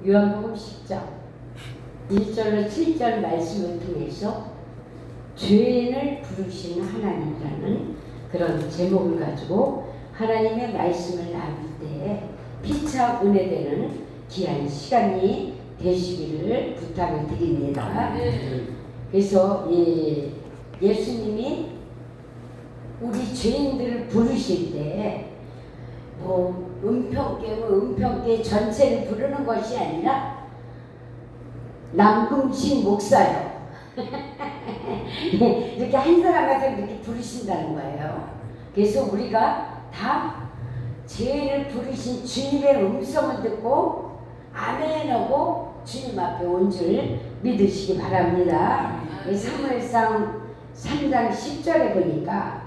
요한복음 10장 1절로 7절 말씀을 통해서 죄인을 부르시는 하나님이라는 그런 제목을 가지고 하나님의 말씀을 나눌 때 피차 은혜되는 귀한 시간이 되시기를 부탁을 드립니다. 그래서 예수님이 우리 죄인들을 부르실 때 뭐 은평교회 전체를 부르는 것이 아니라 남금식 목사요 이렇게 한 사람한테 이렇게 부르신다는 거예요. 그래서 우리가 다 죄인을 부르신 주님의 음성을 듣고 아멘하고 주님 앞에 온 줄 믿으시기 바랍니다. 사무엘상 3장 10절에 보니까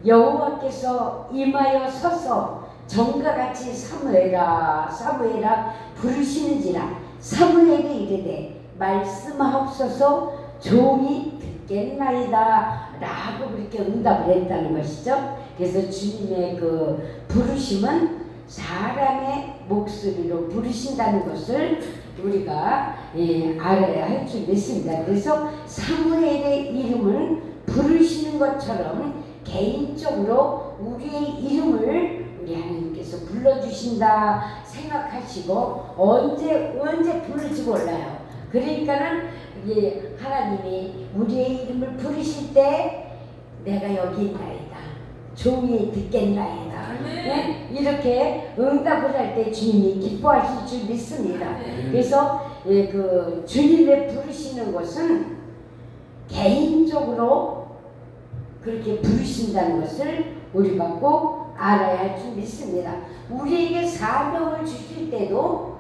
여호와께서 임하여 서서 정과 같이 사무엘아 사무엘아 부르시는지라 사무엘에게 이르되 말씀하옵소서 종이 듣겠나이다 라고 그렇게 응답을 했다는 것이죠. 그래서 주님의 그 부르심은 사람의 목소리로 부르신다는 것을 우리가 알아야 할 줄 믿습니다. 그래서 사무엘의 이름을 부르시는 것처럼 개인적으로 우리의 이름을 우리 하나님께서 불러주신다 생각하시고 언제 부를지 몰라요. 그러니까는 하나님이 우리의 이름을 부르실 때 내가 여기 있나이다 종이 듣겠나이다 네? 이렇게 응답을 할 때 주님이 기뻐하실 줄 믿습니다. 그래서 그 주님의 부르시는 것은 개인적으로 그렇게 부르신다는 것을 우리가 꼭 알아야 할 줄 믿습니다. 우리에게 사명을 주실 때도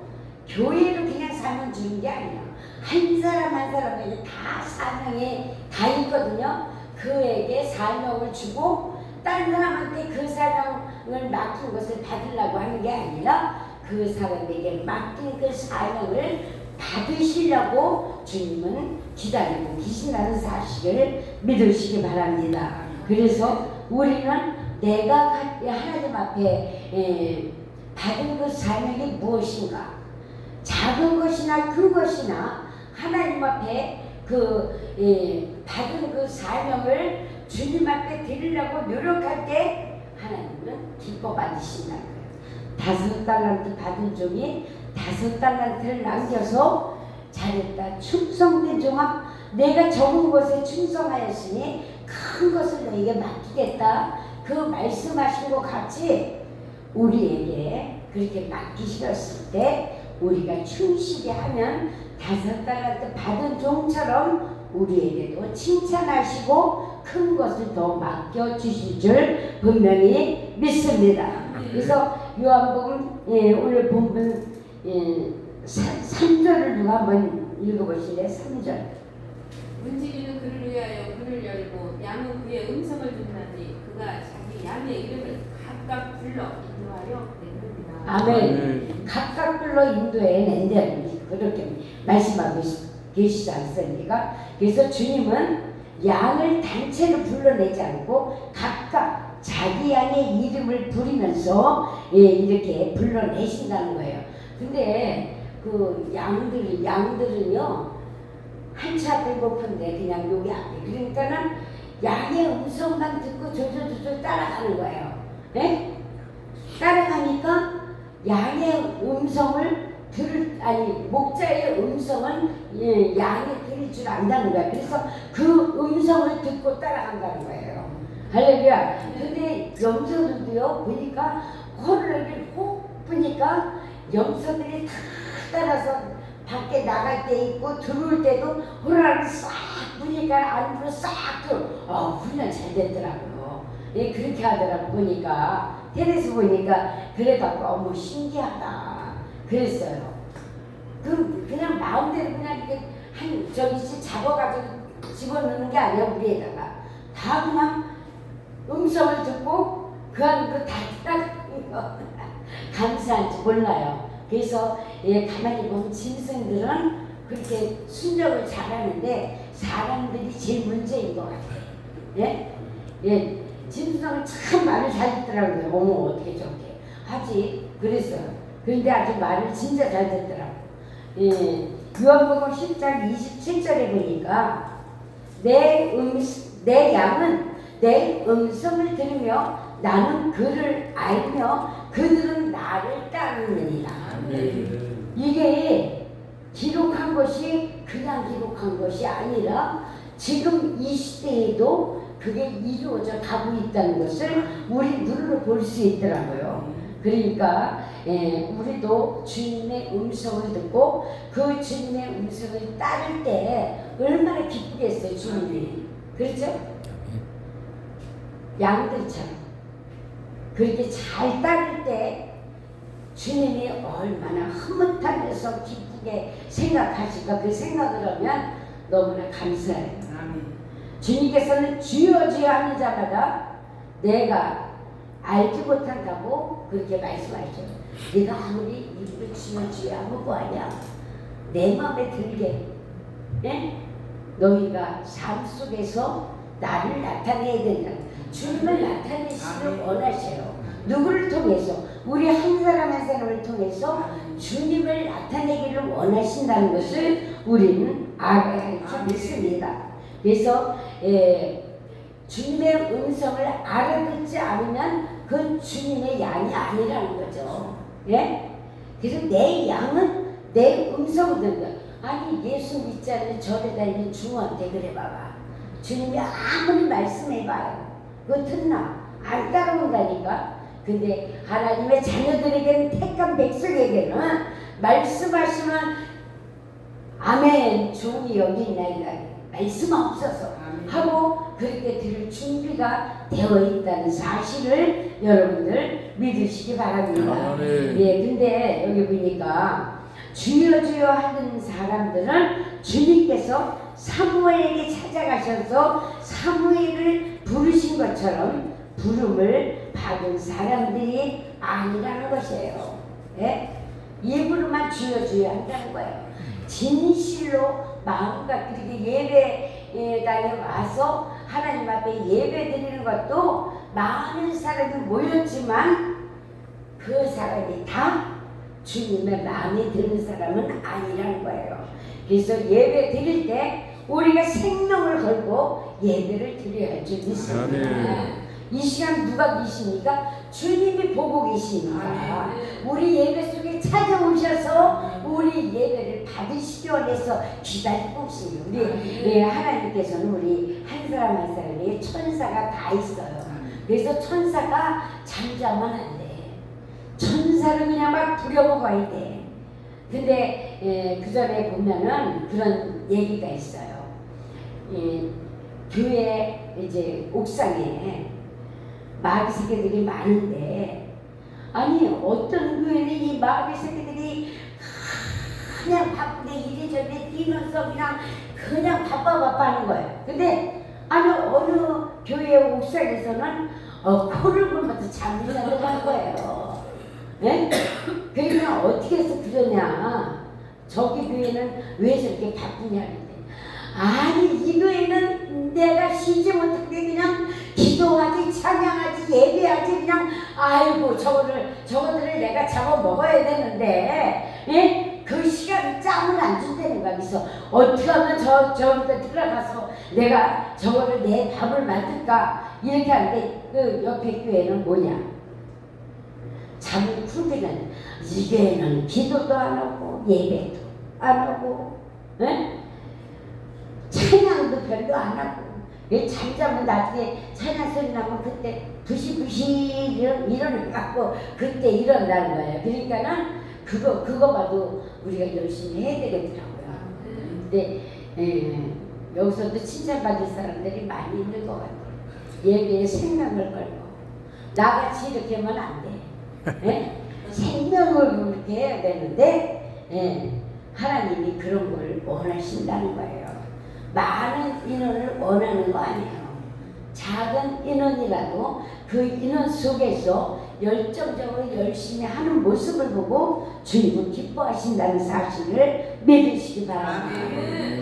교회로 그냥 사명 주는 게 아니라 한 사람 한 사람에게 다 사명이 다 있거든요. 그에게 사명을 주고 다른 사람한테 그 사명을 맡긴 것을 받으려고 하는 게 아니라 그 사람에게 맡긴 그 사명을 받으시려고 주님은 기다리고 계신다는 사실을 믿으시기 바랍니다. 그래서 우리는 내가 하나님 앞에 받은 그 사명이 무엇인가, 작은 것이나 큰 것이나 하나님 앞에 받은 그 사명을 주님 앞에 드리려고 노력할 때 하나님은 기뻐 받으신다는 거예요. 5달란트 받은 종이 5달란트를 남겨서 잘했다 충성된 종아 내가 적은 것에 충성하였으니 큰 것을 너에게 맡기겠다 그 말씀하신 것 같이 우리에게 그렇게 맡기셨을 때 우리가 충실히 하면 5달란트 받은 종처럼 우리에게도 칭찬하시고 큰 것을 더 맡겨주실 줄 분명히 믿습니다. 그래서 요한복음 오늘 본문 3절을 누가 한번 읽어보실래요? 3절. 문지기는 그를 위하여 문을 열고 양은 그의 음성을 듣나니 그가 자기 양의 이름을 각각 불러 인도하여 낸답니다. 아멘. 각각 불러 인도해 낸다 그렇게 말씀하고 계시지 않습니까? 그래서 주님은 양을 단체로 불러내지 않고 각각 자기 양의 이름을 부리면서 이렇게 불러내신다는 거예요. 근데 그 양들은요 한차 배고픈데 그냥 여기 앞에 그러니까는 양의 음성만 듣고 조조조조 따라가는 거예요. 네? 따라가니까 양의 음성을 목자의 음성은 양이 들을 줄 안다는 거야. 그래서 그 음성을 듣고 따라간다는 거예요. 할렐루야. 근데 염소들도요 보니까 호루라기를 혹 부니까 염소들이 다 따라서 밖에 나갈 때 있고 들어올 때도 호루라기 싹 부니까 안으로 싹 훈련 잘 됐더라고요. 그렇게 하더라고 보니까 테레스 보니까 그래갖고 어머 신기하다 그랬어요. 그냥 마음대로 그냥 이렇게 잡아가지고 집어넣는 게 아니라 우리에다가 다 그냥 음성을 듣고 그 안으로 다 감사한지 몰라요. 그래서 가만히 보면 짐승들은 그렇게 순종을 잘하는데 사람들이 제일 문제인 것 같아요. 짐승은 참 말을 잘 듣더라고요. 어머 어떻게 저렇게 하지 그랬어요. 그런데 아주 말을 진짜 잘 듣더라고. 요한복음 10장 27절에 보니까 내 양은 내 음성을 들으며 나는 그를 알며 그들은 나를 따르느니라. 이게 기록한 것이 그냥 기록한 것이 아니라 지금 이 시대에도 그게 이루어져 가고 있다는 것을 우리 눈으로 볼 수 있더라고요. 그러니까 우리도 주님의 음성을 듣고 그 주님의 음성을 따를 때 얼마나 기쁘겠어요, 주님이. 그렇죠? 양들처럼 그렇게 잘 따를 때 주님이 얼마나 흐뭇하면서 기쁘게 생각하실까. 그 생각을 하면 너무나 감사해요. 주님께서는 주여 주여 하는 자마다 내가 알지 못한다고 그렇게 말씀하셨죠. 네가 아무리 입으로 주여 주여 하면 뭐하냐. 내 마음에 들게 너희가 삶 속에서 나를 나타내야 된다. 주님을 나타내시길 원하셔요. 누구를 통해서? 우리 한 사람 한 사람을 통해서 주님을 나타내기를 원하신다는 것을 우리는 알아야 할 줄 믿습니다. 그래서 주님의 음성을 알아듣지 않으면 그건 주님의 양이 아니라는 거죠. 그래서 내 양은 내 음성을 듣는다. 아니 예수 믿지 않는 절에 다니는 중원한테 그래 봐봐. 주님이 아무리 말씀해봐요. 그거 듣나? 안 따라온다니까. 근데 하나님의 자녀들에게는, 택한 백성에게는 말씀하시면 아멘 종이 여기 있나이다. 말씀 없어서 하고 그렇게 들을 준비가 되어 있다는 사실을 여러분들 믿으시기 바랍니다. 근데 여기 보니까 주여 주여 하는 사람들은 주님께서 사무엘에게 찾아가셔서 사무엘을 부르신 것처럼 부름을 받은 사람들이 아니라는 것이에요. 입으로만 주여 주여 한다는 거예요. 진실로 마음과 그렇게 예배당에 와서 하나님 앞에 예배 드리는 것도 많은 사람이 모였지만 그 사람이 다 주님의 마음에 드는 사람은 아니라는 거예요. 그래서 예배 드릴 때 우리가 생명을 걸고 예배를 드려야 할 줄 믿습니다. 이 시간 누가 계십니까? 주님이 보고 계십니다. 우리 예배 속에 찾아오셔서 우리 예배를 받으시기 원해서 기다리고 계십니다. 우리 하나님께서는 우리 한 사람 한 사람에게 천사가 다 있어요. 그래서 천사가 잠자면 안 돼. 천사를 그냥 막 부려먹어야 돼. 근데 그 전에 보면은 그런 얘기가 있어요. 교회 이제 옥상에 마귀 새끼들이 많은데, 아니 어떤 교회는 이 마귀 새끼들이 그냥 바쁘게 이리저리 뛰면서 그냥 바빠 하는 거예요. 근데 아니 어느 교회 옥상에서는 코를 골면서 잠을 자고 가는 거예요. 그러면 어떻게 해서 그러냐. 저기 교회는 왜 저렇게 바쁘냐는데, 아니 이 교회는 내가 쉬지 못하게 그냥 기도하지 찬양하지 예배하지 그냥 아이고 저거들을 내가 잡아먹어야 되는데 그 시간 짬을 안 준다는 거야. 그래서 어떻게 하면 저기다 들어가서 내가 저거를 내 밥을 만들까 이렇게 하는데 그 옆에 교회는 뭐냐, 잠을 쿨기는 이 교회는 기도도 안 하고 예배도 안 하고 찬양도 별로 안 하고 잠자면 나중에 찬양 소리 나면 그때 부시부시 일어나갖고 그때 일어나는 거예요. 그러니까는 그거 봐도 우리가 열심히 해야 되겠더라고요. 근데 여기서도 칭찬받을 사람들이 많이 있는 것 같아요. 예배에 생명을 걸고 나같이 이렇게 하면 안 돼. 생명을 그렇게 해야 되는데 하나님이 그런 걸 원하신다는 거예요. 많은 인원을 원하는 거 아니에요. 작은 인원이라도 그 인원 속에서 열정적으로 열심히 하는 모습을 보고 주님은 기뻐하신다는 사실을 믿으시기 바랍니다.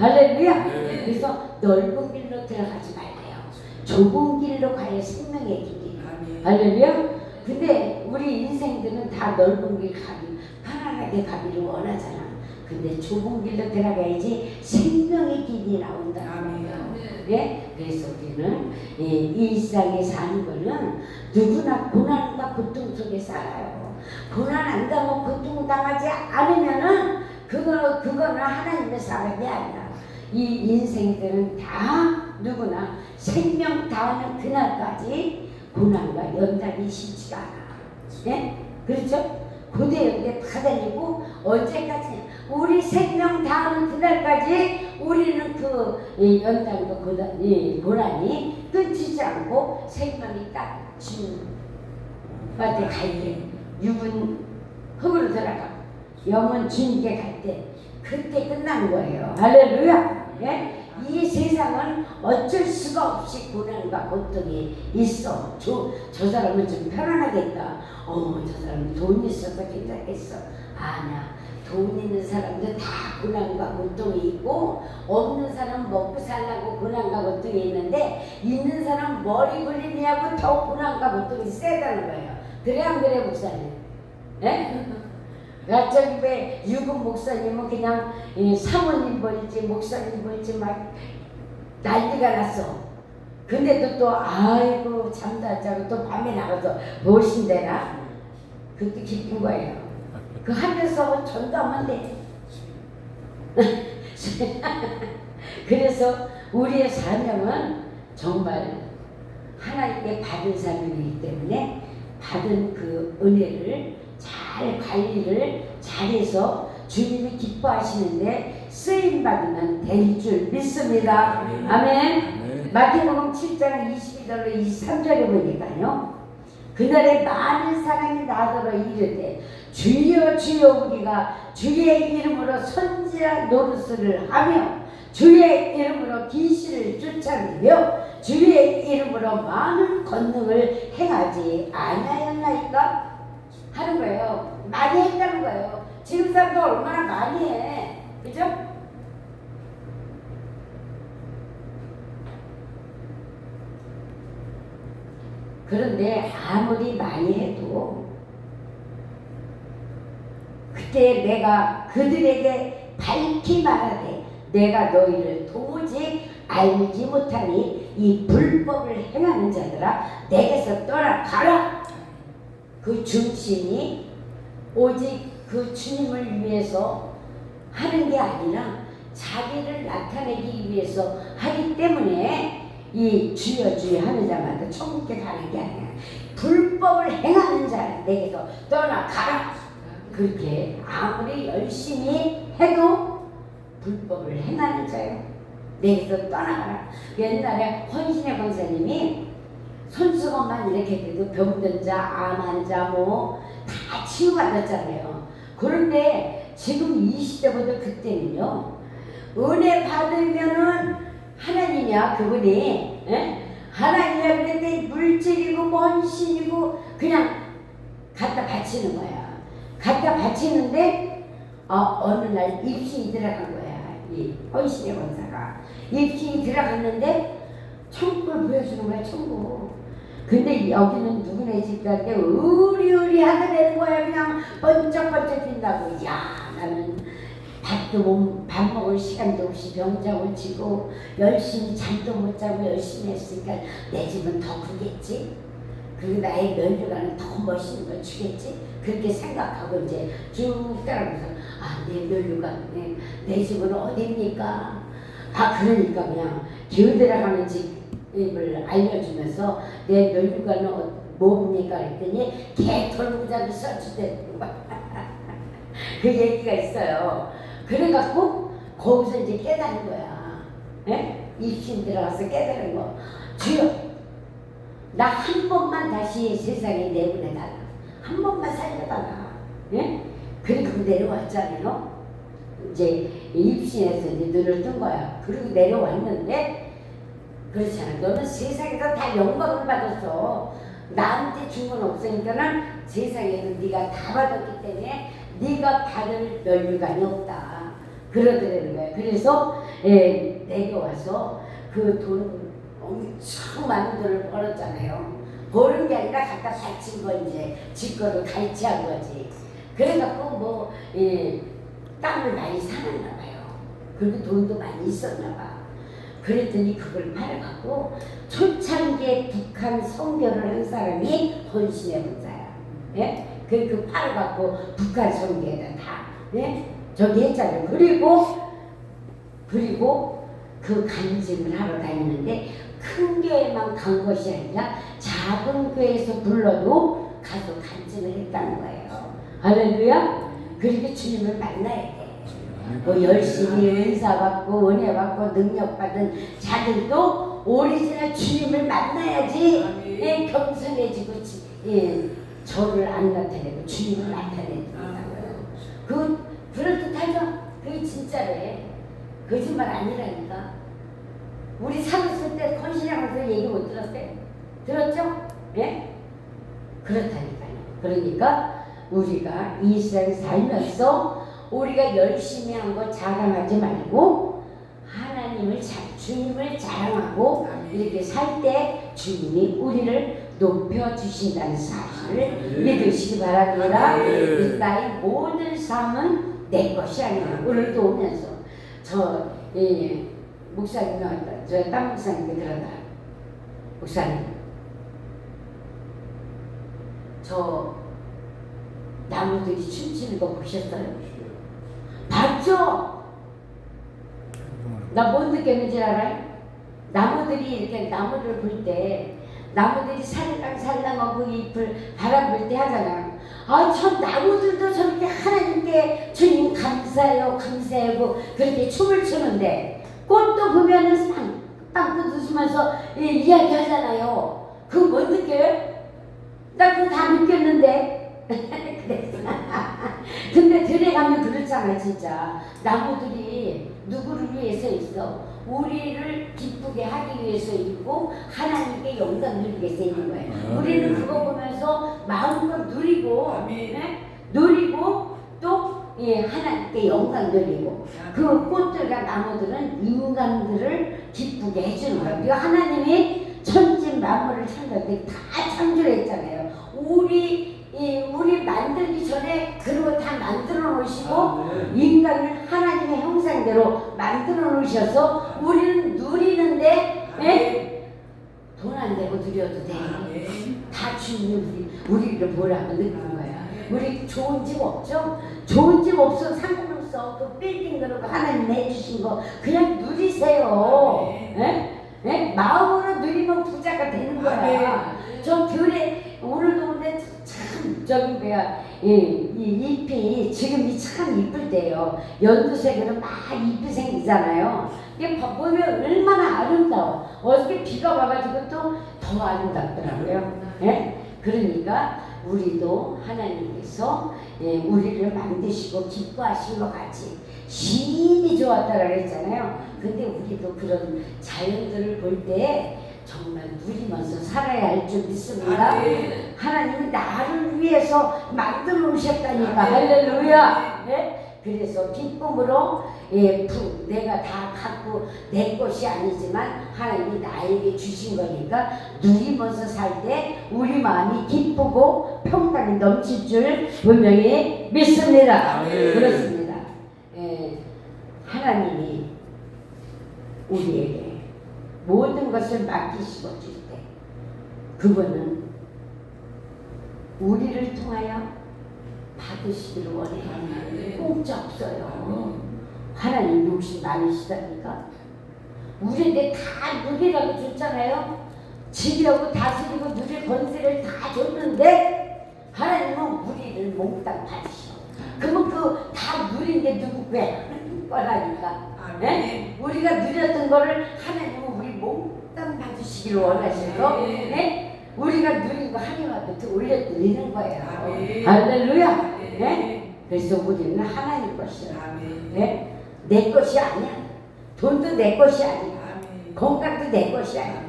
할렐루야. 그래서 넓은 길로 들어가지 말래요. 좁은 길로 가야 생명의 길이에요. 할렐루야. 근데 우리 인생들은 다 넓은 길 가기, 편안하게 가기를 원하잖아. 근데 좁은 길로 들어가야지 생명의 길이 나온다. 예? 그래서 우리는 일상에 사는 거는 누구나 고난과 고통 속에 살아요. 고난 안 당하고 고통 당하지 않으면은 그거는 하나님의 사람이 아니야. 이 인생들은 다 누구나 생명 다하는 그날까지 고난과 연단이 싫지가 않아. 예? 그렇죠? 고대역에 다 다니고 언제까지 우리 생명 다하는 그날까지 우리는 그 연단과 고난이 끊지지 않고 생명이 딱 주님한테 갈 때 육은 흙으로 들어가 영은 주님께 갈 때 그때 끝난 거예요. 할렐루야. 예? 이 세상은 어쩔 수가 없이 고난과 고통이 있어. 저 사람은 좀 편안하겠다. 저 사람은 돈 있어서 괜찮겠어. 아니야. 돈 있는 사람들 다 고난과 고통이 있고 없는 사람 먹고 살라고 고난과 고통이 있는데 있는 사람 머리 굴리냐고 더 고난과 고통이 세다는 거예요. 그래 안 그래 목사님? 예? 저기 왜 유급 목사님은 그냥 사모님 벌지 목사님 벌지 막 난리가 났어. 근데도 또 아이고 잠도 안 자고 또 밤에 나가서 무엇인데나 그것도 기쁜 거예요. 그 하면서 전도하면 돼. 그래서 우리의 사명은 정말 하나님께 받은 사명이기 때문에 받은 그 은혜를 잘 관리를 잘해서 주님이 기뻐하시는데 쓰임받으면 될 줄 믿습니다. 아멘. 마태복음 7장 22절로 23절에 보니까요. 그날에 많은 사람이 나더러 이르되 주여 주여 우리가 주의 이름으로 선지자 노릇을 하며 주의 이름으로 귀신을 쫓아내며 주의 이름으로 많은 권능을 행하지 아니하였나이까 하는 거예요. 많이 했다는 거예요. 지금 사람도 얼마나 많이 해. 그죠? 그런데 아무리 많이 해도 그때 내가 그들에게 밝히 말하되 내가 너희를 도무지 알지 못하니 이 불법을 행하는 자들아 내게서 떠나가라. 그 중심이 오직 그 주님을 위해서 하는 게 아니라 자기를 나타내기 위해서 하기 때문에 이 주여 주여 하는 자마다 천국에 가는 게 아니야. 불법을 행하는 자는 내게서 떠나가라. 그렇게 아무리 열심히 해도 불법을 행하는 자요. 내게서 떠나가라. 옛날에 헌신의 권사님이 손수건만 이렇게 돼도 병든 자, 암 환자 다 치유받았잖아요. 그런데 지금 이 시대보다 그때는요. 은혜 받으면은 하나님이야 그분이 하나님이야 그랬는데 물질이고 헌신이고 그냥 갖다 바치는 거야. 갖다 바치는데 어느 날 입신이 들어간 거야. 이 헌신의 권사가 입신이 들어갔는데 천국을 보여주는 거야. 천국. 근데 여기는 누구네 집 갈 때 의리의리 하게 되는 거야. 그냥 번쩍번쩍 뛴다고. 야 나는 밥 먹을 시간도 없이 병장을 치고 열심히 잠도 못 자고 열심히 했으니까 내 집은 더 크겠지. 그리고 나의 면류관은 더 멋있는 걸 주겠지. 그렇게 생각하고 이제 쭉 따라가면서 내 면류관 내 집은 어디입니까? 그러니까 그냥 기어들어가는 집을 알려주면서 내 면류관은 뭡니까? 그랬더니 개털무장이 써주대는 거야. 그 얘기가 있어요. 그래갖고 거기서 이제 깨달은 거야. 입신 들어가서 깨달은 거. 주여 나 한 번만 다시 세상에 내보내달라. 한 번만 살려달라. 그러니까 내려왔잖아요. 이제 입신에서 이제 눈을 뜬 거야. 그리고 내려왔는데 그렇잖아. 너는 세상에서 다 영광을 받았어. 나한테 준 건 없으니까는 세상에는 네가 다 받았기 때문에 네가 받을 면류관이 없다. 그러더라는 거야. 그래서 내려와서 그 돈 엄청 많은 돈을 벌었잖아요. 버는 게 아니라 갖다 바친 거 이제 지 거를 갈취한 거지. 그래갖고 땅을 많이 사놨나 봐요. 그리고 돈도 많이 있었나 봐. 그랬더니 그걸 팔아갖고 초창기에 북한 선교를 한 사람이 헌신의 분자야. 예? 그 팔아갖고 북한 선교에다 다 예? 저기 했잖아요. 그리고 그 간증을 하러 다니는데 큰 교회만 간 것이 아니라 작은 교회에서 불러도 가서 간증을 했다는 거예요. 할렐루야. 그렇게 주님을 만나야 돼. 뭐 열심히 은사 받고 은혜 받고 능력 받은 자들도 오리지널 주님을 만나야지 예, 겸손해지고 예, 저를 안 나타내고 주님을 나타낸다고요. 그럴듯하죠? 그게 진짜래. 거짓말 아니라니까. 우리 살았을 때 헌신하면서 얘기 못 들었어요? 들었죠? 예? 그렇다니까요. 그러니까 우리가 이 세상에 살면서 우리가 열심히 한 거 자랑하지 말고 하나님을 주님을 자랑하고 이렇게 살 때 주님이 우리를 높여주신다는 사실을 믿으시기 바랍니다. 나의 모든 삶은 내 것이 아니라 오늘도 오면서 목사님 나왔다. 저 딴 목사님께 들었다. 목사님 저 나무들이 춤추는 거 보셨어요? 봤죠? 나 뭔 느꼈는지 알아요? 나무들이 이렇게 나무를 볼 때 나무들이 살랑살랑하고 잎을 바람 불 때 하잖아요. 아, 저 나무들도 저렇게 하나님께 주님 감사해요 감사하고 그렇게 춤을 추는데 꽃도 보면은 빵긋 웃으면서 이야기 하잖아요. 그거 뭔 느껴요? 나 그거 다 느꼈는데 근데 들에 가면 그렇잖아요. 진짜 나무들이 누구를 위해서 있어? 우리를 기쁘게 하기 위해서 있고 하나님께 영광 누리기 위해서 있는 거예요. 우리는 그거 보면서 마음껏 누리고 누리고 또 하나님께 영광 누리고 그 꽃들과 나무들은 인간들을 기쁘게 해주는 거예요. 그리고 하나님이 천지 만물을 창조할 때 다 창조했잖아요. 우리 만들기 전에 그런 거 다 만들어 놓으시고 인간을 하나님의 형상대로 만들어 놓으셔서 우리는 누리는데 돈 안 내고 누려도 돼. 다 주님이 우리를 보라고 느끼는 거야. 우리 좋은 집 없죠? 좋은 집 없어 상관없어. 그 빌딩 그런 거 하나님 해주신 거 그냥 누리세요. 마음으로 누리면 부자가 되는 거야. 저 교회 오늘도 근데 참 저기 이 잎이 지금이 참 이쁠 때예요. 연두색으로 막 잎이 생기잖아요. 이게 보면 얼마나 아름다워. 어저께 비가 와가지고 또 더 아름답더라고요. 그러니까 우리도 하나님께서 우리를 만드시고 기뻐하신 것 같이 심히 좋았다고 했잖아요. 근데 우리도 그런 자연들을 볼 때 정말 누리면서 살아야 할 줄 믿습니다. 하나님은 나를 위해서 만들어 놓으셨다니까. 할렐루야. 그래서 기쁨으로 내가 다 갖고 내 것이 아니지만 하나님이 나에게 주신 거니까 누리면서 살 때 우리 마음이 기쁘고 평강이 넘칠 줄 분명히 믿습니다. 그렇습니다. 하나님이 우리에게 모든 것을 맡기시고 줄 때 그거는 우리를 통하여 받으시기를 원해요. 공짜 없어요. 하나님 욕심 많으시다니까. 우리한테 다 누리라고 줬잖아요. 지배하고 다스리고 누릴 권세를 다 줬는데 하나님은 우리를 몽땅 받으셔. 그러면 그 다 누린 게 누구 거라니까. 우리가 누렸던 거를 하나님은 우리 몽땅 받으시기를 원하셔서 우리가 누린 거 하나님 앞에 올려드리는 거예요. 할렐루야. 그래서 우리는 하나님 것이야. 내 것이 아니야. 돈도 내 것이 아니야. 건강도 내 것이 아니야.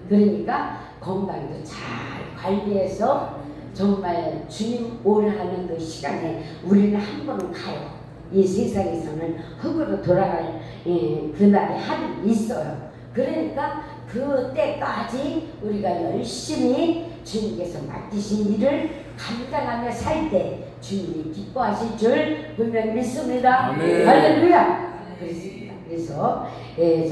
그러니까 건강도 잘 관리해서 정말 주님 오라는 그 시간에 우리는 한 번은 가요. 이 세상에서는 흙으로 돌아갈 그날이 하루 있어요. 그러니까 그때까지 우리가 열심히 주님께서 맡기신 일을 감당하며 살 때 주님이 기뻐하실 줄 분명히 믿습니다. 아멘. 할렐루야. 그렇습니다. 그래서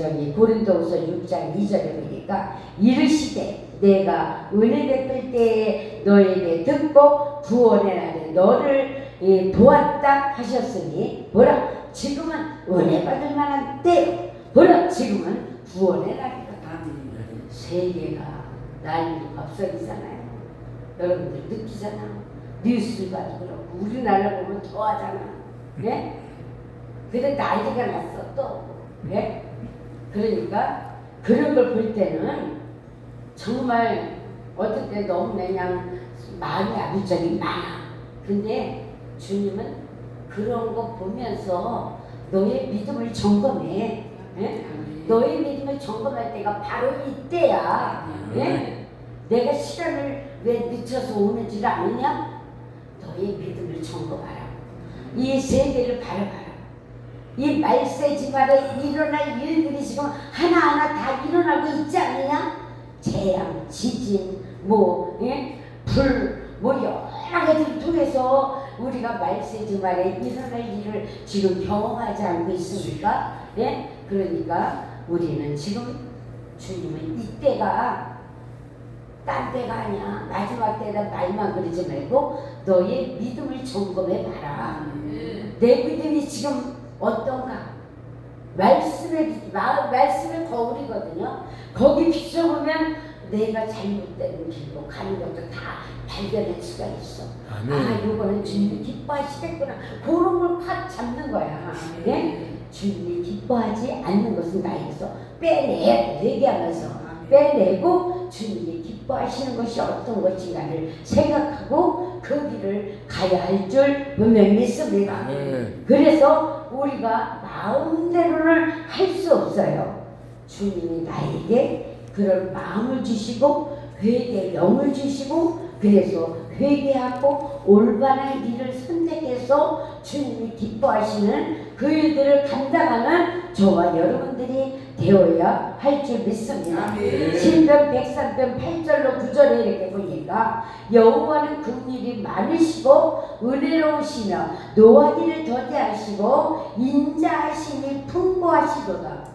저기 고린도후서 6장 2절에 보니까 이르시되 내가 은혜 베풀 때에 너에게 듣고 구원의 날에 너를 보았다 하셨으니 보라 지금은 은혜 받을 만한 때 보라 지금은 구원의 날이다. 세계가 난리도 앞서기잖아요. 여러분들 느끼잖아. 뉴스를 봐도 그렇고 우리나라 보면 더하잖아. 네? 근데 난리가 났어 또. 네? 그러니까 그런 걸 볼 때는 정말 어떨 때 너무 그냥 마음이 아비적이 많아. 근데 주님은 그런 거 보면서 너의 믿음을 점검해. 네? 너의 믿음을 점검할 때가 바로 이때야. 네? 내가 시간을 왜 늦춰서 오는지를 아느냐? 너의 믿음을 점검하라. 이 세계를 바라봐라. 이 말세지 말에 일어날 일들이 지금 하나하나 다 일어나고 있지 않느냐? 재앙, 지진, 불, 여러 가지를 통해서 우리가 말세지 말에 일어날 일을 지금 경험하지 않고 있습니까? 예? 그러니까 우리는 지금 주님은 이때가 딴 때가 아니야. 마지막 때다 말만 그러지 말고 너의 믿음을 점검해 봐라. 내 믿음이 지금 어떤가? 말씀의 거울이거든요. 거기 비춰보면 내가 잘못된 길로 가는 것도 다 발견할 수가 있어. 아, 이거는 주님이 기뻐하시겠구나. 그런 걸 확 잡는 거야. 예? 주님이 기뻐하지 않는 것은 나에게서 빼내, 얘기하면서 빼내고 주님이 기뻐하시는 것이 어떤 것인가를 생각하고 그 길을 가야 할 줄 분명히 믿습니다. 그래서 우리가 마음대로는 할 수 없어요. 주님이 나에게 그런 마음을 주시고 회개의 영을 주시고 그래서 회개하고 올바른 길을 선택해서 주님이 기뻐하시는 그 일들을 감당하는 저와 여러분들이 되어야 할 줄 믿습니다. 신편 103편 8절로 9절에 이렇게 보니까 여호와는 긍휼이 많으시고 은혜로우시며 노하기를 더디하시고 인자하심이 풍부하시도다.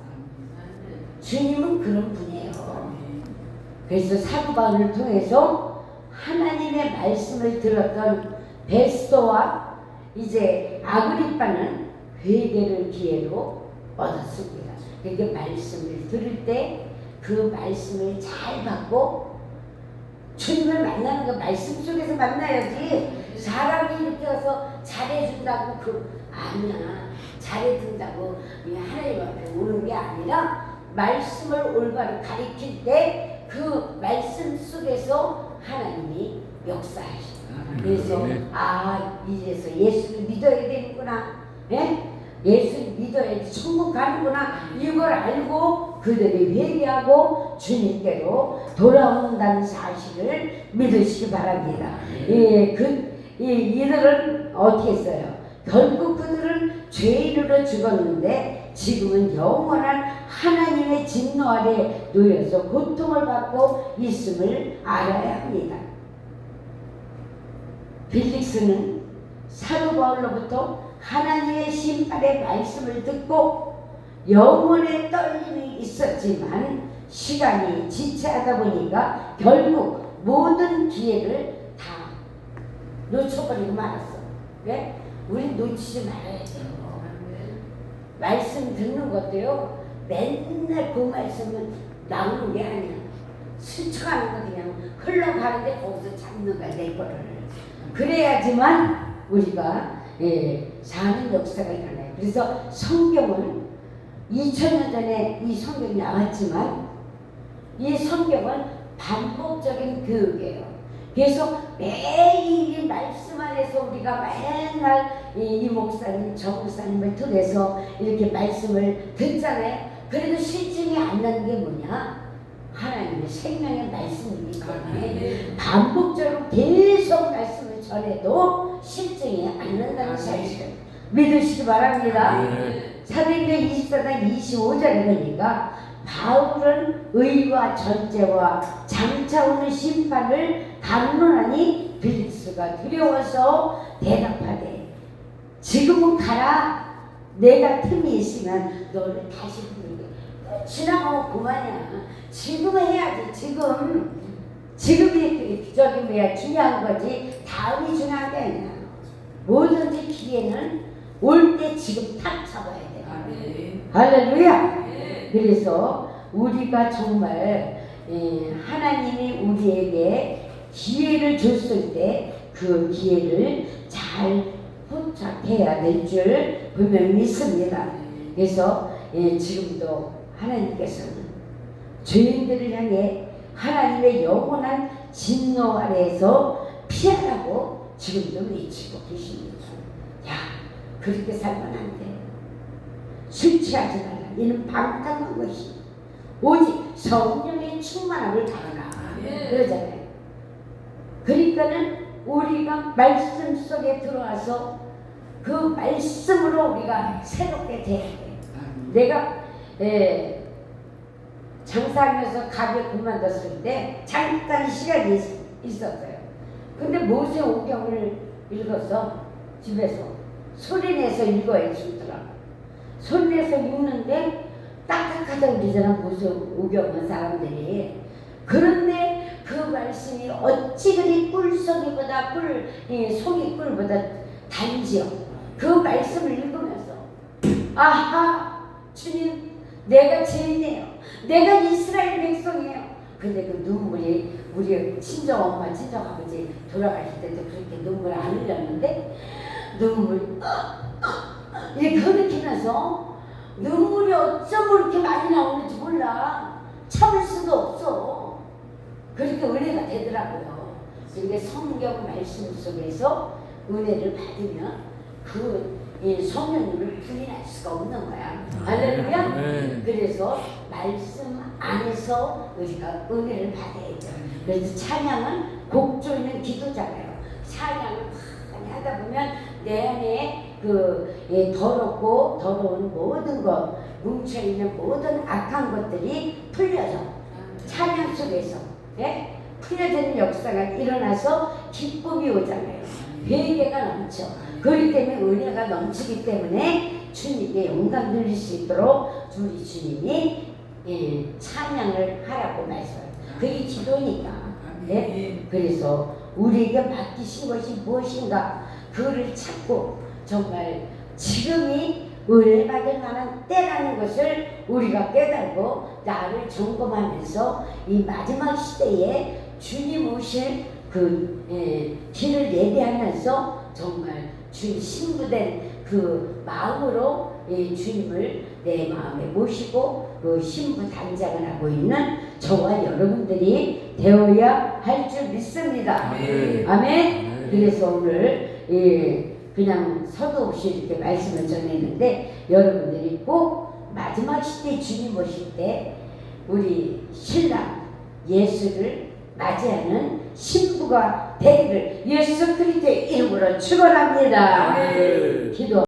주님은 그런 분이에요. 그래서 사도 바울을 통해서 하나님의 말씀을 들었던 베스도와 이제 아그리빠는 회개를 기회로 얻었습니다. 그러니까 말씀을 들을 때 그 말씀을 잘 받고 주님을 만나는 거 말씀 속에서 만나야지. 사람이 이렇게 와서 잘해준다고 아니야. 잘해준다고 하나님 앞에 오는 게 아니라 말씀을 올바로 가리킬 때 그 말씀 속에서 하나님이 역사하시고 그래서 이제서 예수를 믿어야 되는구나. 예? 예수를 믿어야지 천국 가는구나. 이걸 알고 그들이 회개하고 주님께로 돌아온다는 사실을 믿으시기 바랍니다. 이들은 어떻게 했어요? 결국 그들은 죄인으로 죽었는데 지금은 영원한 하나님의 진노 아래 놓여서 고통을 받고 있음을 알아야 합니다. 벨릭스는 사도 바울로부터 하나님의 심판의 말씀을 듣고 영혼의 떨림이 있었지만 시간이 지체하다 보니까 결국 모든 기회를 다 놓쳐버리고 말았어. 왜? 우리 놓치지 말아야 돼요. 말씀 듣는 것도요. 맨날 그 말씀은 나오는 게 아니야. 스쳐가는 거 그냥 흘러가는데 거기서 잡는 거야. 내 거를. 그래야지만 우리가 사는 역사가 일어나요. 그래서 성경은 2000년 전에 이 성경이 나왔지만 이 성경은 반복적인 교육이에요. 그래서 매일 이 말씀 안에서 우리가 맨날 이 목사님, 저 목사님을 통해서 이렇게 말씀을 듣잖아요. 그래도 실증이 안 나는 게 뭐냐? 하나님의 생명의 말씀이기 때문에 반복적으로 계속 말씀을 전해도 실증이 안 난다는 사실을 믿으시기 바랍니다. 사도행전 24장 25절에 보니까 바울은 의와 전제와 장차 오는 심판을 담론하니 빌립스가 두려워서 대답하되 지금은 가라. 내가 틈이 있으면 너를 다시 부르게. 지나가면 그만이야. 지금은 해야지. 지금이 저기 뭐야 중요한 거지. 다음이 중요한 게 아니야. 뭐든지 기회는 올 때 지금 탁 잡아야 돼. 할렐루야. 그래서 우리가 정말 하나님이 우리에게 기회를 줬을 때 그 기회를 잘 포착해야 될 줄 분명히 믿습니다. 그래서 지금도 하나님께서는 죄인들을 향해 하나님의 영원한 진노 아래에서 피하라고 지금도 외치고 계십니다. 야, 그렇게 살면 안 돼. 술 취하지 말라. 이는 방탕한 것이 오직 성령의 충만함을 따르라. 그러잖아요. 그러니까는 우리가 말씀 속에 들어와서 그 말씀으로 우리가 새롭게 돼야 돼. 내가 장사하면서 가게 그만뒀을 때 잠깐 시간이 있었어요. 근데 모세 오경을 읽어서 집에서 소리내서 읽어야 주더라고. 소리내서 읽는데 딱딱하다고 그러잖아, 모세 오경은 사람들이. 그런데 그 말씀이 어찌 그리 꿀송이보다 송이 꿀보다 단지요. 그 말씀을 읽으면서 아하, 주님, 내가 죄인이에요. 내가 이스라엘 백성이에요. 근데 그 눈물이 우리 친정 엄마, 친정 아버지 돌아가실 때도 그렇게 눈물 안 흘렸는데 눈물 이렇게 흐르면서 눈물이 어쩜 그렇게 많이 나오는지 몰라. 참을 수도 없어. 그렇게 은혜가 되더라고요. 근데 성경 말씀 속에서 은혜를 받으면 그 성령님을 부인할 수가 없는 거야. 할렐루야. 그래서 말씀 안에서 우리가 은혜를 받아야죠. 그래서 찬양은 곡조 있는 기도잖아요. 찬양을 많이 하다 보면 내 안에 더럽고 더러운 모든 것, 뭉쳐있는 모든 악한 것들이 풀려져. 찬양 속에서 풀려지는 역사가 일어나서 기쁨이 오잖아요. 회개가 넘쳐. 그렇기 때문에 은혜가 넘치기 때문에 주님께 영광 돌릴 수 있도록 우리 주님이 찬양을 하라고 말씀해요. 그게 기도니까. 그래서 우리에게 맡기신 것이 무엇인가 그거를 찾고 정말 지금이 은혜 받을 만한 때라는 것을 우리가 깨달고 나를 점검하면서 이 마지막 시대에 주님 오실 그 길을 예배하면서 정말 주님 신부된 그 마음으로 주님을 내 마음에 모시고 그 신부 단장을 하고 있는 저와 여러분들이 되어야 할 줄 믿습니다. 아멘. 그래서 오늘 그냥 서도 없이 이렇게 말씀을 전했는데 여러분들이 꼭 마지막 시대 주님 오실 때 우리 신랑 예수를 맞이하는 신부가 되기를 예수 그리스도의 이름으로 축원합니다. 기도.